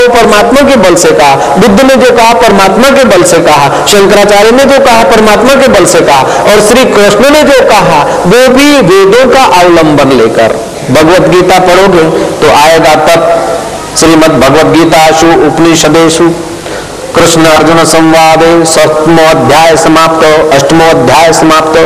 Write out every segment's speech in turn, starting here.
वो परमात्मा के बल से कहा, बुद्ध ने जो कहा परमात्मा के बल से कहा, शंकराचार्य ने जो कहा परमात्मा के बल से कहा, और श्री कृष्ण ने जो कहा वो भी वेदों का अवलंबन लेकर। भगवत गीता पढ़ोगे तो आएगा तब श्रीमद् भगवद गीतासु उपनिषदेषु कृष्ण अर्जुन संवादे 7वां अध्याय समाप्त, 8वां अध्याय समाप्त।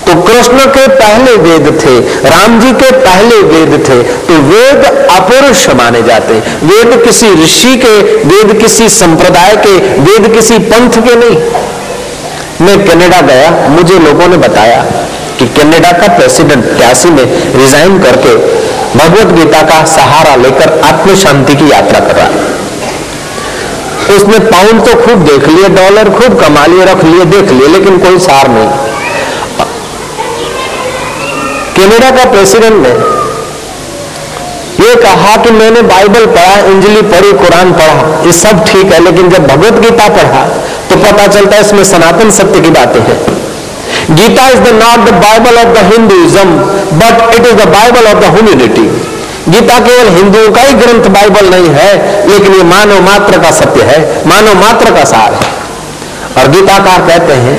तो कृष्ण के पहले वेद थे, राम जी के पहले वेद थे, तो वेद अपौरुष माने जाते। वेद किसी ऋषि के, वेद किसी संप्रदाय के, वेद किसी पंथ के नहीं। मैं कनाडा गया, मुझे लोगों ने बताया कि कनाडा का प्रेसिडेंट 83 में रिजाइन करके भगवत गीता का सहारा लेकर आत्म शांति की यात्रा कर रहा। उसने पाउंड तो खूब देख लिए, डॉलर खूब कमा लिए, रख लिए, देख लिए, लेकिन कोई सार नहीं। कनाडा का प्रेसिडेंट ने यह कहा कि मैंने बाइबल पढ़ा, इंजिली पढ़ी, कुरान पढ़ा, ये सब ठीक है, लेकिन जब भगवत गीता पढ़ा तो पता चलता है इसमें सनातन सत्य की बातें हैं। Gita is not the Bible of the Hinduism but it is the Bible of the humanity. Gita केवल हिंदुओं का ही ग्रंथ बाइबल नहीं है, लेकिन ये मानव मात्र का सत्य है, मानव मात्र का सार है। और गीताकार कहते हैं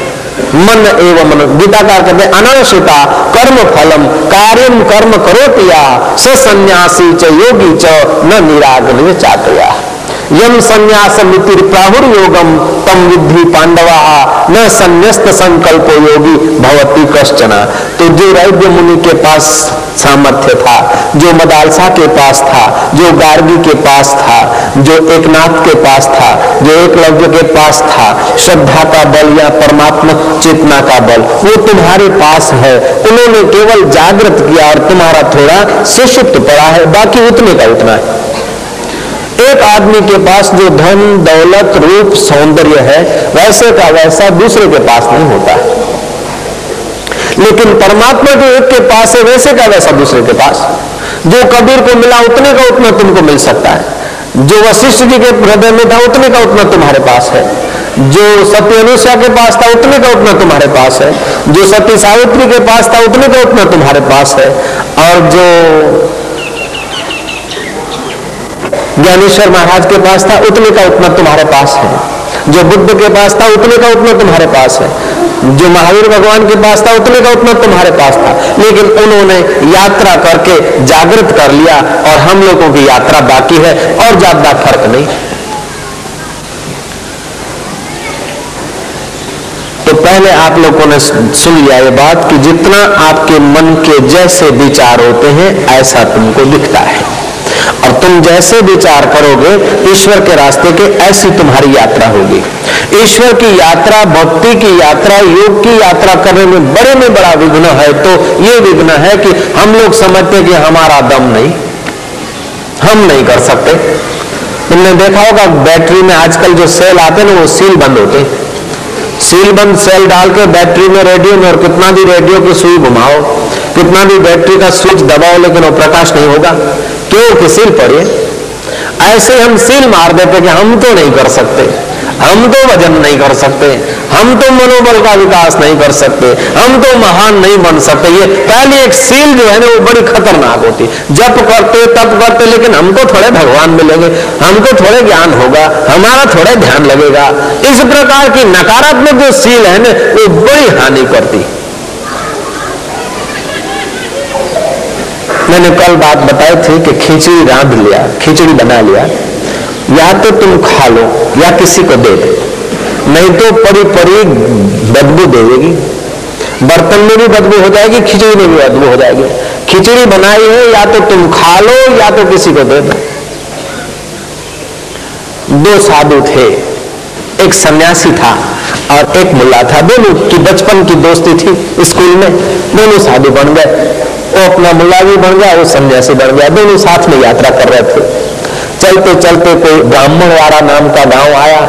मन एवं मन, गीताकार कहते हैं अनाश्रिता कर्म फलम कार्यम कर्म करोतिया सन्यासी च योगी च न निरागन चातया यम संन्यासमिति प्राहुर योगम तम विद्धि पांडवा न संन्यस्त संकल्पो योगी भवती कश्चना। तो जो रैद्य मुनि के पास सामर्थ्य था, जो मदालसा के पास था, जो गार्गी के पास था, जो एकनाथ के पास था, जो एकलव्य के पास था, श्रद्धा का बल या परमात्मा चेतना का बल वो तुम्हारे पास है। उन्होंने केवल जागृत किया और तुम्हारा थोड़ा सुषुप्त पड़ा है, बाकी उतने का उतना है। एक आदमी के पास जो धन दौलत रूप सौंदर्य है वैसे का वैसा दूसरे के पास नहीं होता है, लेकिन परमात्मा जो एक के पास है वैसे का वैसा दूसरे के पास। जो कबीर को मिला उतने का उतना तुमको मिल सकता है, जो वशिष्ठ जी के हृदय में था उतने का उतना तुम्हारे पास है, जो सती अनुसुईया के पास था उतने का उतना तुम्हारे पास है, जो सती सावित्री के पास था उतने का उतना तुम्हारे पास है, और जो ज्ञानेश्वर महाराज के पास था उतने का उतना तुम्हारे पास है, जो बुद्ध के पास था उतने का उतना तुम्हारे पास है, जो महावीर भगवान के पास था उतने का उतना तुम्हारे पास था। लेकिन उन्होंने यात्रा करके जागृत कर लिया और हम लोगों की यात्रा बाकी है और ज्यादा फर्क नहीं। तो पहले आप लोगों ने सुन लिया ये बात कि जितना आपके मन के जैसे विचार होते हैं ऐसा तुमको दिखता है, और तुम जैसे विचार करोगे ईश्वर के रास्ते के ऐसी तुम्हारी यात्रा होगी। ईश्वर की यात्रा, भक्ति की यात्रा, योग की यात्रा करने में बड़े में बड़ा विघ्न है तो ये विघ्न है कि हम लोग समझते कि हमारा दम नहीं, हम नहीं कर सकते। तुमने देखा होगा बैटरी में आजकल जो सेल आते हैं ना वो सील बंद होते, सील बंद सेल डाल के बैटरी में रेडियो में, और कितना भी रेडियो की सुई घुमाओ, कितना भी बैटरी का स्विच दबाओ, लेकिन वो प्रकाश नहीं होगा। क्यों कि सील पड़ी। ऐसे हम सील मार देते कि हम तो नहीं कर सकते, हम तो वजन नहीं कर सकते, हम तो मनोबल का विकास नहीं कर सकते, हम तो महान नहीं बन सकते। ये पहली एक सील जो है ना वो बड़ी खतरनाक होती। जप करते तप करते, लेकिन हमको थोड़े भगवान मिलेंगे, हमको थोड़े ज्ञान होगा, हमारा थोड़े ध्यान लगेगा। इस प्रकार की नकारात्मक जो सील है ना वो बड़ी हानि करती। मैंने कल बात बताई थी कि खिचड़ी रांध लिया, खिचड़ी बना लिया, या तो तुम खा लो या किसी को दे दो, नहीं तो परी परी बदबू देगी। बर्तन में भी बदबू हो जाएगी, खिचड़ी में भी बदबू हो जाएगी। खिचड़ी बनाई है या तो तुम खा लो या तो किसी को दे दो। दो साधु थे, एक सन्यासी था और एक मुल्ला था। दोनों की बचपन की दोस्ती थी स्कूल में, दोनों साधु बन गए। वो अपना मुल्ला भी बन गया, वो सन्यासी बन गया। दोनों साथ में यात्रा कर रहे थे। चलते चलते कोई ब्राह्मण वाला नाम का गांव आया,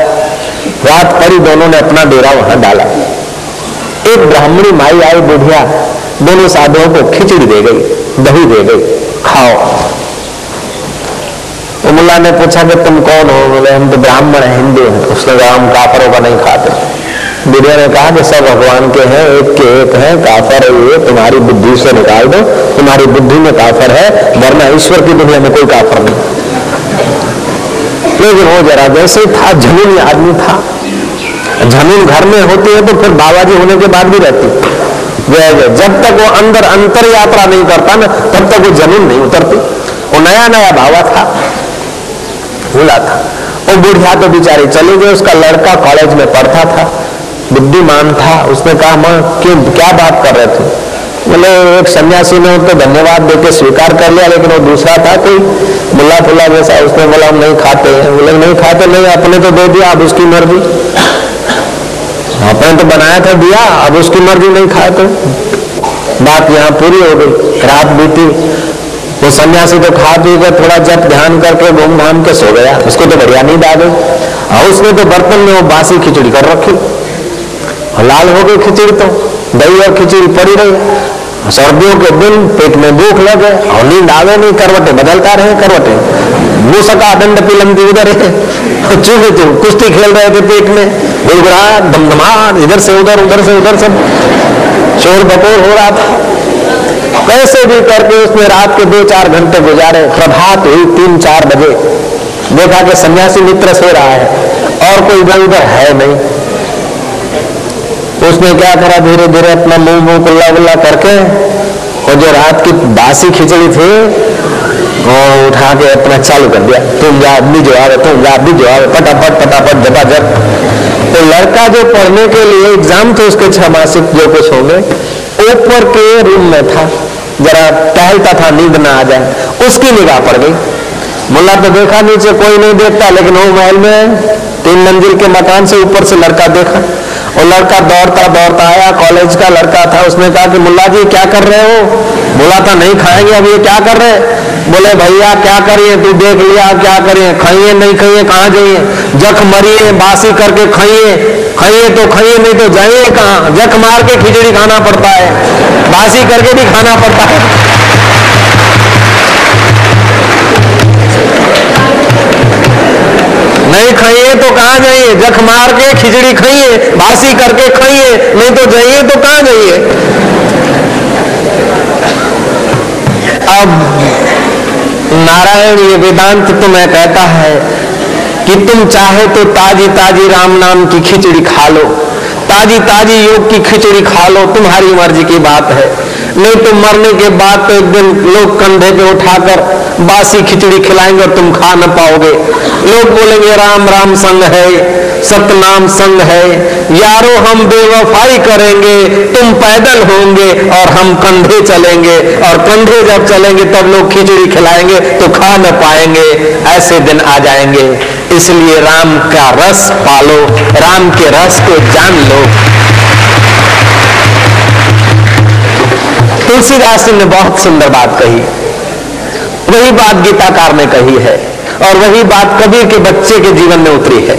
रात पड़ी, दोनों ने अपना डेरा वहां डाला। एक ब्राह्मणी माई आई बुढ़िया, दोनों साधुओं को खिचड़ी दे गई, दही दे गई, खाओ। तो मुल्ला ने पूछा कि तुम कौन हो? बोले हम तो ब्राह्मण है, हिंदू हैं। उसने कहा हम काफरों का नहीं खाते। बुढ़िया ने कहा कि सब भगवान के हैं, एक के एक हैं, काफर है ये, तुम्हारी बुद्धि से निकाल दो, तुम्हारी बुद्धि में काफर है, वरना ईश्वर की दुनिया में कोई काफर नहीं। लेकिन वो जरा जैसे था जमीन आदमी था। जमीन घर में होती है तो फिर बाबा जी होने के बाद भी रहती, जब तक वो अंदर अंतर यात्रा नहीं करता ना तब तक वो जमीन नहीं उतरती। वो नया नया बाबा था, भूला था। वो बुढ़िया तो बेचारी चली गई, उसका लड़का कॉलेज में पढ़ता था, बुद्धिमान था। उसने कहा माँ क्यों क्या बात कर रहे थे? बोले एक सन्यासी ने तो धन्यवाद देके स्वीकार कर लिया, लेकिन वो दूसरा था कोई मुल्ला फुल्ला जैसा, उसने बोला हम नहीं खाते हैं। बोले नहीं खाते? नहीं, अपने तो दे दिया, अब उसकी मर्जी। आपने तो बनाया था दिया, अब उसकी मर्जी नहीं खाए तो बात यहाँ पूरी हो गई। रात बीती, वो सन्यासी तो खा पी कर थोड़ा जब ध्यान करके घूम घाम के सो गया। उसको तो बढ़िया नींद आ गई और उसने तो बर्तन में वो बासी खिचड़ी कर रखी, लाल हो गई खिचड़ी, तो दही और खिचड़ी पड़ी रही। सर्दियों के दिन पेट में भूख लगे और नींद आवे नहीं, करवटें बदलता रहे, करवटें मूसका दंड पिलंदी उधर है, चूहे तो कुश्ती खेल रहे थे पेट में, गुड़गुड़ाहट दमदमाट, इधर से उधर उधर से उधर सब शोर बटोर हो रहा था। कैसे भी करके उसने रात के 2-4 घंटे गुजारे। प्रभात हुई 3-4 बजे, देखा कि सन्यासी मित्र सो रहा है और कोई इधर उधर है नहीं। उसने क्या करा, धीरे धीरे अपना मुंह मुंह कुल्ला गुल्ला करके और जो रात की बासी खिचड़ी थी वो उठा के अपना चालू कर दिया। तुम जा भी जो आवे, तुम जा भी जो आवे, फटाफट फटाफट झपाझट। तो लड़का जो पढ़ने के लिए एग्जाम थे उसके 6 मासिक जो कुछ होंगे, ऊपर के रूम में था, जरा टहलता था नींद ना आ जाए, उसकी निगाह पड़ गई। मुल्ला तो देखा नीचे कोई नहीं देखता, लेकिन वो महल में 3 मंजिल के मकान से ऊपर से लड़का देखा। और लड़का दौड़ता दौड़ता आया, कॉलेज का लड़का था। उसने कहा कि मुल्ला जी क्या कर रहे हो? बोला था नहीं खाएंगे, अब ये क्या कर रहे? बोले भैया क्या करिए, तू देख लिया क्या करिए, खाइए नहीं खाइए कहाँ जाइए, जख मरिए बासी करके खाइए, खाइए तो खाइए नहीं तो जाइए कहाँ, जख मार के खिचड़ी खाना पड़ता है, बासी करके भी खाना पड़ता है। नहीं खाइए तो कहाँ जाइए, जख मार के खिचड़ी खाइए, बासी करके खाइए, नहीं तो जाइए तो कहाँ जाइए। अब नारायण ये वेदांत तुम्हें कहता है कि तुम चाहे तो ताजी ताजी राम नाम की खिचड़ी खा लो, ताजी ताजी योग की खिचड़ी खा लो, तुम्हारी मर्जी की बात है। नहीं तो मरने के बाद तो एक दिन लोग कंधे पे उठाकर बासी खिचड़ी खिलाएंगे और तुम खा न पाओगे। लोग बोलेंगे राम राम संग है, सतनाम संग है, यारो हम बेवफाई करेंगे, तुम पैदल होंगे और हम कंधे चलेंगे, और कंधे जब चलेंगे तब लोग खिचड़ी खिलाएंगे तो खा न पाएंगे। ऐसे दिन आ जाएंगे। इसलिए राम का रस पालो, राम के रस को जान लो। तुलसीदास जी ने बहुत सुंदर बात कही, वही बात गीताकार ने कही है और वही बात कबीर के बच्चे के जीवन में उतरी है।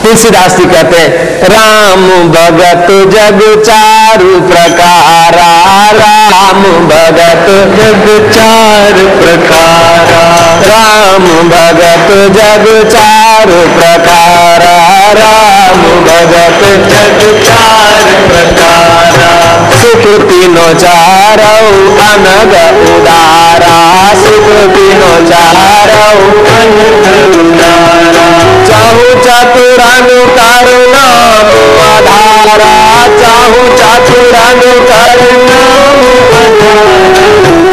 तुलसीदास जी कहते हैं राम भगत जग चारु प्रकारा, राम भगत जग चार प्रकारा, राम भगत जग चार प्रकारा, राम भगत जग चार प्रकारा, सुख तीनों चारौ अनग उदारा, सुख तीनों चारौ अनग उदारा, चाहु चतुरानु करुणाम आधारा, चाहु चतुरानु करुणाम आधारा,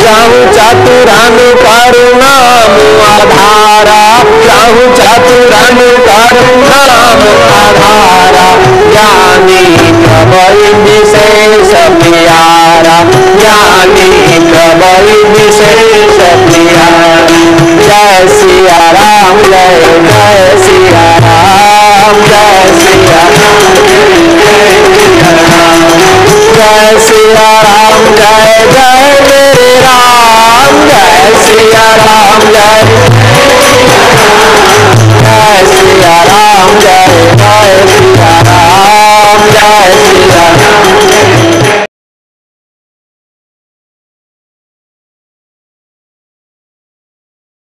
चाहु चतुरानु करुणाम आधारा, चाहु चतुरानु करुणाम आधारा, ज्ञानी प्रभु विशेष प्यारा, ज्ञानी प्रभु विशेष प्यारा। जय सिया राम, जय जय सिया राम, जय सिया राम, जय सिया राम, जय सिया राम।